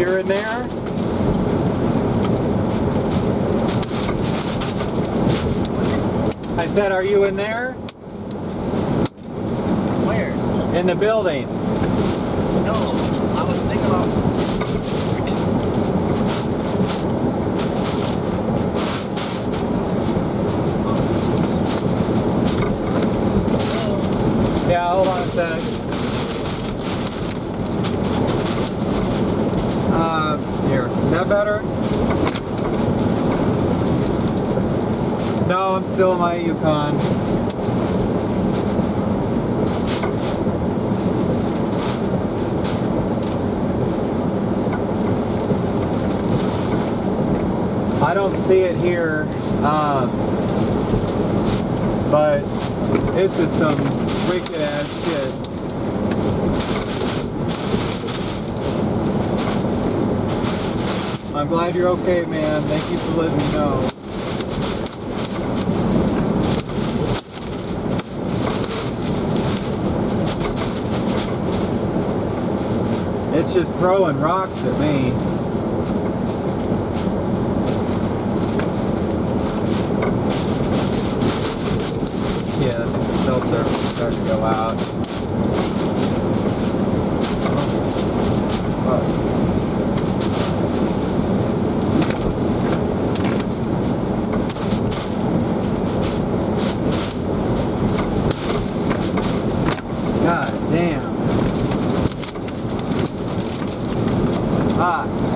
You're in there? I said, are you in there? Where? In the building. No, I was thinking about. Yeah, hold on a sec. Here. Is that better? No, I'm still in my Yukon. I don't see it here, but this is some wicked ass shit. I'm glad you're okay, man. Thank you for letting me know. It's just throwing rocks at me. Yeah, I think the cell service is starting to go out. Oh. God damn. Ah.